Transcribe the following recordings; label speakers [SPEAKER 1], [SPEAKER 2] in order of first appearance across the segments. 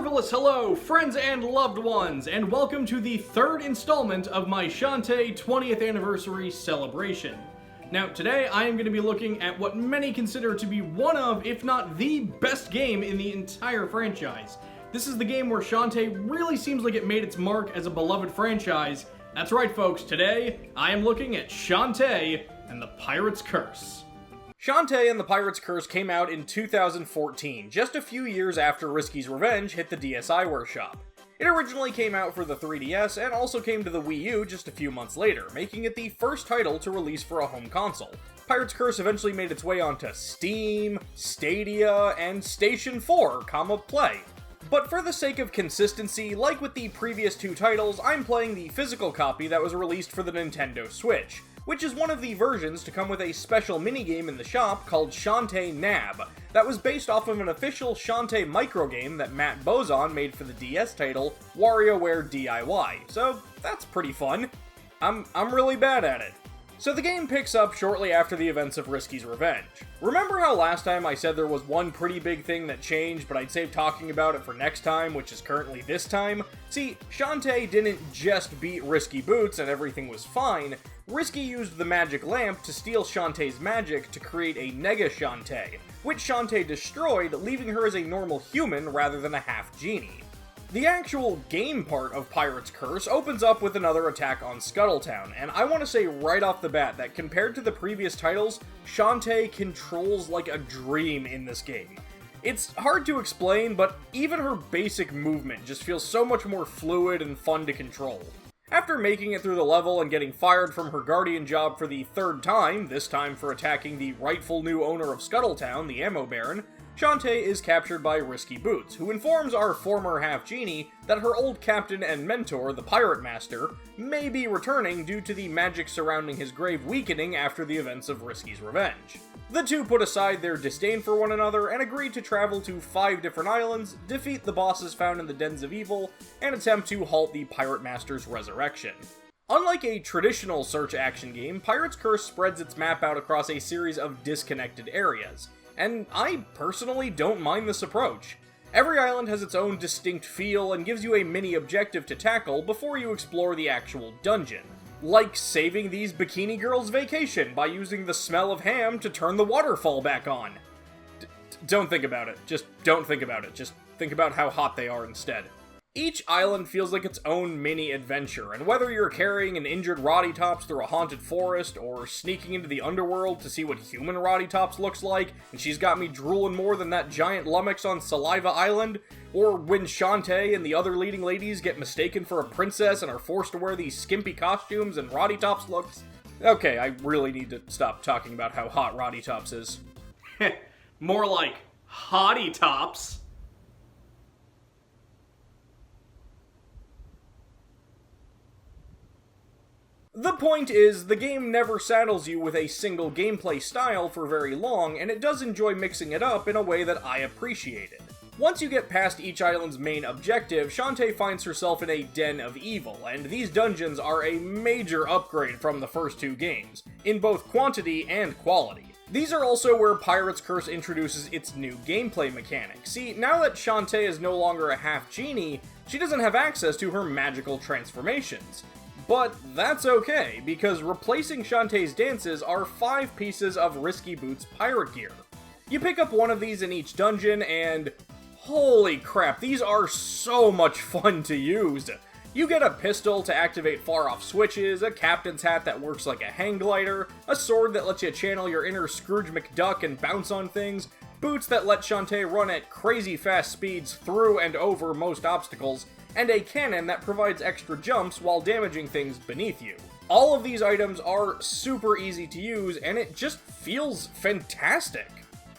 [SPEAKER 1] Marvelous hello, friends and loved ones, and welcome to the third installment of my Shantae 20th anniversary celebration. Now, today I am going to be looking at what many consider to be one of, if not the best game in the entire franchise. This is the game where Shantae really seems like it made its mark as a beloved franchise. That's right, folks, today I am looking at Shantae and the Pirate's Curse. Shantae and the Pirate's Curse came out in 2014, just a few years after Risky's Revenge hit the DSi Workshop. It originally came out for the 3DS and also came to the Wii U just a few months later, making it the first title to release for a home console. Pirate's Curse eventually made its way onto Steam, Stadia, and Station 4, Play. But for the sake of consistency, like with the previous two titles, I'm playing the physical copy that was released for the Nintendo Switch, which is one of the versions to come with a special minigame in the shop called Shantae Nab, that was based off of an official Shantae microgame that Matt Bozon made for the DS title WarioWare DIY, so that's pretty fun. I'm really bad at it. So the game picks up shortly after the events of Risky's Revenge. Remember how last time I said there was one pretty big thing that changed, but I'd save talking about it for next time, which is currently this time? See, Shantae didn't just beat Risky Boots and everything was fine. Risky used the magic lamp to steal Shantae's magic to create a Nega Shantae, which Shantae destroyed, leaving her as a normal human rather than a half-genie. The actual game part of Pirate's Curse opens up with another attack on Scuttletown, and I want to say right off the bat that compared to the previous titles, Shantae controls like a dream in this game. It's hard to explain, but even her basic movement just feels so much more fluid and fun to control. After making it through the level and getting fired from her guardian job for the third time, this time for attacking the rightful new owner of Scuttletown, the Ammo Baron, Shantae is captured by Risky Boots, who informs our former half-genie that her old captain and mentor, the Pirate Master, may be returning due to the magic surrounding his grave weakening after the events of Risky's Revenge. The two put aside their disdain for one another and agree to travel to 5 different islands, defeat the bosses found in the Dens of Evil, and attempt to halt the Pirate Master's resurrection. Unlike a traditional search action game, Pirate's Curse spreads its map out across a series of disconnected areas, and I personally don't mind this approach. Every island has its own distinct feel and gives you a mini objective to tackle before you explore the actual dungeon. Like saving these bikini girls' vacation by using the smell of ham to turn the waterfall back on. Don't think about it. Just don't think about it. Just think about how hot they are instead. Each island feels like its own mini-adventure, and whether you're carrying an injured Roddy Tops through a haunted forest, or sneaking into the underworld to see what human Roddy Tops looks like, and she's got me drooling more than that giant lummox on Saliva Island, or when Shantae and the other leading ladies get mistaken for a princess and are forced to wear these skimpy costumes and Roddy Tops looks. Okay, I really need to stop talking about how hot Roddy Tops is. More like Hottie Tops. The point is, the game never saddles you with a single gameplay style for very long, and it does enjoy mixing it up in a way that I appreciated. Once you get past each island's main objective, Shantae finds herself in a Den of Evil, and these dungeons are a major upgrade from the first two games, in both quantity and quality. These are also where Pirate's Curse introduces its new gameplay mechanic. See, now that Shantae is no longer a half-genie, she doesn't have access to her magical transformations. But that's okay, because replacing Shantae's dances are 5 pieces of Risky Boots pirate gear. You pick up one of these in each dungeon, and holy crap, these are so much fun to use! You get a pistol to activate far-off switches, a captain's hat that works like a hang glider, a sword that lets you channel your inner Scrooge McDuck and bounce on things, boots that let Shantae run at crazy fast speeds through and over most obstacles, and a cannon that provides extra jumps while damaging things beneath you. All of these items are super easy to use, and it just feels fantastic.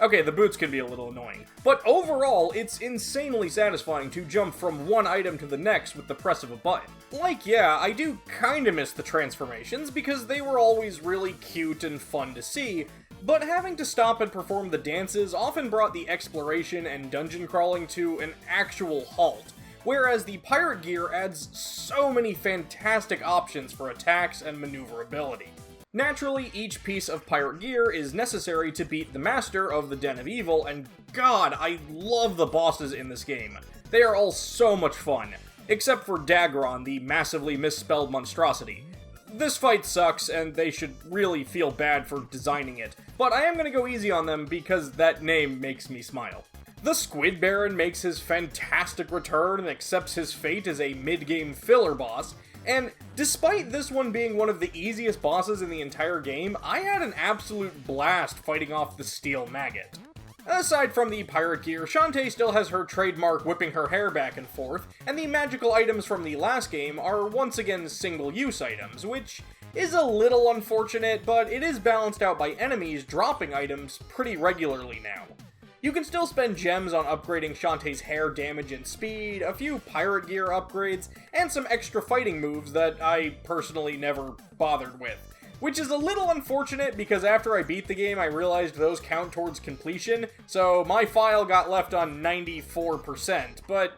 [SPEAKER 1] Okay, the boots can be a little annoying, but overall, it's insanely satisfying to jump from one item to the next with the press of a button. Like, yeah, I do kinda miss the transformations, because they were always really cute and fun to see, but having to stop and perform the dances often brought the exploration and dungeon crawling to an actual halt, whereas the pirate gear adds so many fantastic options for attacks and maneuverability. Naturally, each piece of pirate gear is necessary to beat the master of the Den of Evil, and god, I love the bosses in this game. They are all so much fun, except for Dagron, the massively misspelled monstrosity. This fight sucks, and they should really feel bad for designing it, but I am gonna go easy on them because that name makes me smile. The Squid Baron makes his fantastic return and accepts his fate as a mid-game filler boss, and despite this one being one of the easiest bosses in the entire game, I had an absolute blast fighting off the Steel Maggot. Aside from the pirate gear, Shantae still has her trademark whipping her hair back and forth, and the magical items from the last game are once again single-use items, which is a little unfortunate, but it is balanced out by enemies dropping items pretty regularly now. You can still spend gems on upgrading Shantae's hair damage and speed, a few pirate gear upgrades, and some extra fighting moves that I personally never bothered with. Which is a little unfortunate because after I beat the game I realized those count towards completion, so my file got left on 94%, but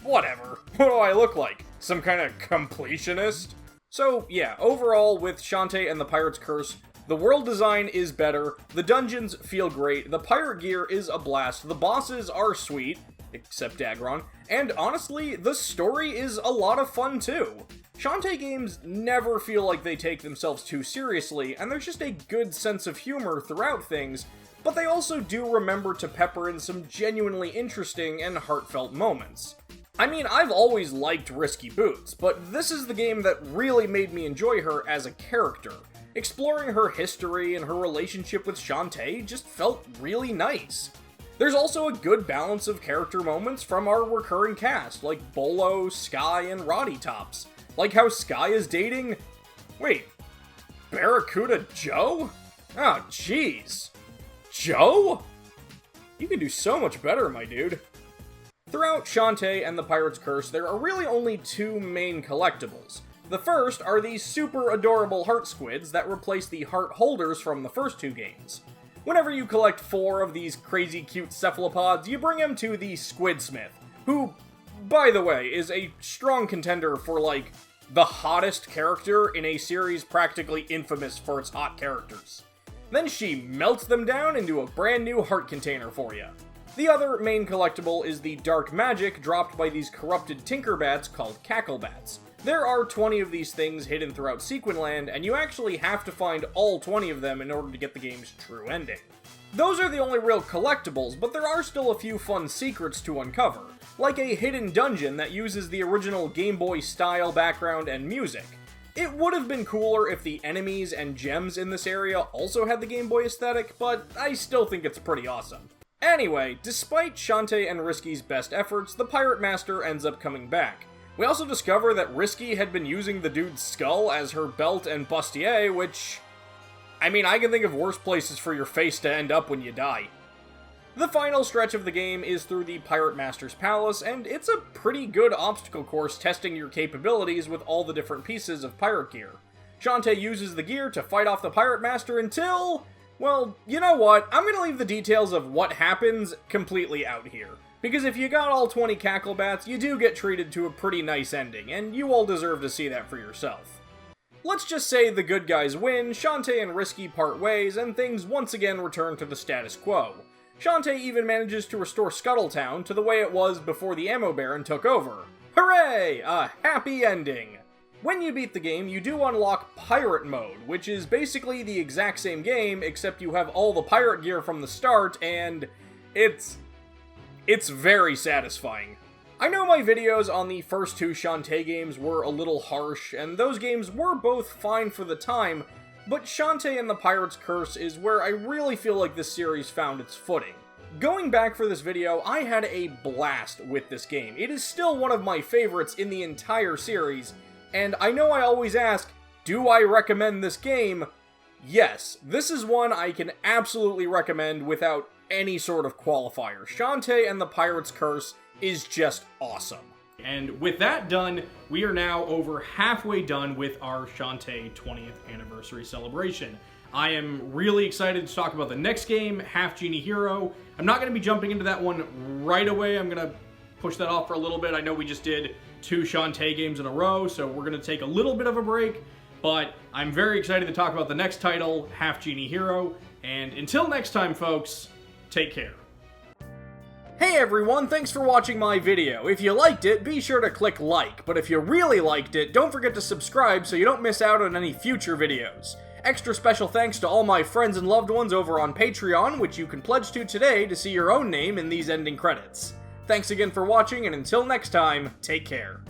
[SPEAKER 1] whatever. What do I look like? Some kind of completionist? So yeah, overall with Shantae and the Pirate's Curse, the world design is better, the dungeons feel great, the pirate gear is a blast, the bosses are sweet, except Dagron, and honestly, the story is a lot of fun too. Shantae games never feel like they take themselves too seriously, and there's just a good sense of humor throughout things, but they also do remember to pepper in some genuinely interesting and heartfelt moments. I mean, I've always liked Risky Boots, but this is the game that really made me enjoy her as a character. Exploring her history and her relationship with Shantae just felt really nice. There's also a good balance of character moments from our recurring cast, like Bolo, Sky, and Roddy Tops. Like how Sky is dating... Wait, Barracuda Joe? Oh, jeez. Joe? You can do so much better, my dude. Throughout Shantae and the Pirate's Curse, there are really only two main collectibles. The first are these super adorable heart squids that replace the heart holders from the first two games. Whenever you collect 4 of these crazy cute cephalopods, you bring them to the Squidsmith, who, by the way, is a strong contender for, like, the hottest character in a series practically infamous for its hot characters. Then she melts them down into a brand new heart container for you. The other main collectible is the dark magic dropped by these corrupted Tinkerbats called Cacklebats. There are 20 of these things hidden throughout Sequinland, and you actually have to find all 20 of them in order to get the game's true ending. Those are the only real collectibles, but there are still a few fun secrets to uncover, like a hidden dungeon that uses the original Game Boy style background and music. It would have been cooler if the enemies and gems in this area also had the Game Boy aesthetic, but I still think it's pretty awesome. Anyway, despite Shantae and Risky's best efforts, the Pirate Master ends up coming back. We also discover that Risky had been using the dude's skull as her belt and bustier, which... I mean, I can think of worse places for your face to end up when you die. The final stretch of the game is through the Pirate Master's Palace, and it's a pretty good obstacle course testing your capabilities with all the different pieces of pirate gear. Shantae uses the gear to fight off the Pirate Master until... well, you know what? I'm gonna leave the details of what happens completely out here. Because if you got all 20 Cacklebats, you do get treated to a pretty nice ending, and you all deserve to see that for yourself. Let's just say the good guys win, Shantae and Risky part ways, and things once again return to the status quo. Shantae even manages to restore Scuttletown to the way it was before the Ammo Baron took over. Hooray! A happy ending! When you beat the game, you do unlock Pirate Mode, which is basically the exact same game, except you have all the pirate gear from the start, and it's very satisfying. I know my videos on the first 2 Shantae games were a little harsh, and those games were both fine for the time, but Shantae and the Pirate's Curse is where I really feel like this series found its footing. Going back for this video, I had a blast with this game. It is still one of my favorites in the entire series, and I know I always ask, do I recommend this game? Yes, this is one I can absolutely recommend without any sort of qualifier. Shantae and the Pirate's Curse is just awesome. And with that done, we are now over halfway done with our Shantae 20th anniversary celebration. I am really excited to talk about the next game, Half Genie Hero. I'm not going to be jumping into that one right away. I'm going to push that off for a little bit. I know we just did 2 Shantae games in a row, so we're going to take a little bit of a break, but I'm very excited to talk about the next title, Half Genie Hero. And until next time, folks, take care. Hey everyone, thanks for watching my video. If you liked it, be sure to click like, but if you really liked it, don't forget to subscribe so you don't miss out on any future videos. Extra special thanks to all my friends and loved ones over on Patreon, which you can pledge to today to see your own name in these ending credits. Thanks again for watching, and until next time, take care.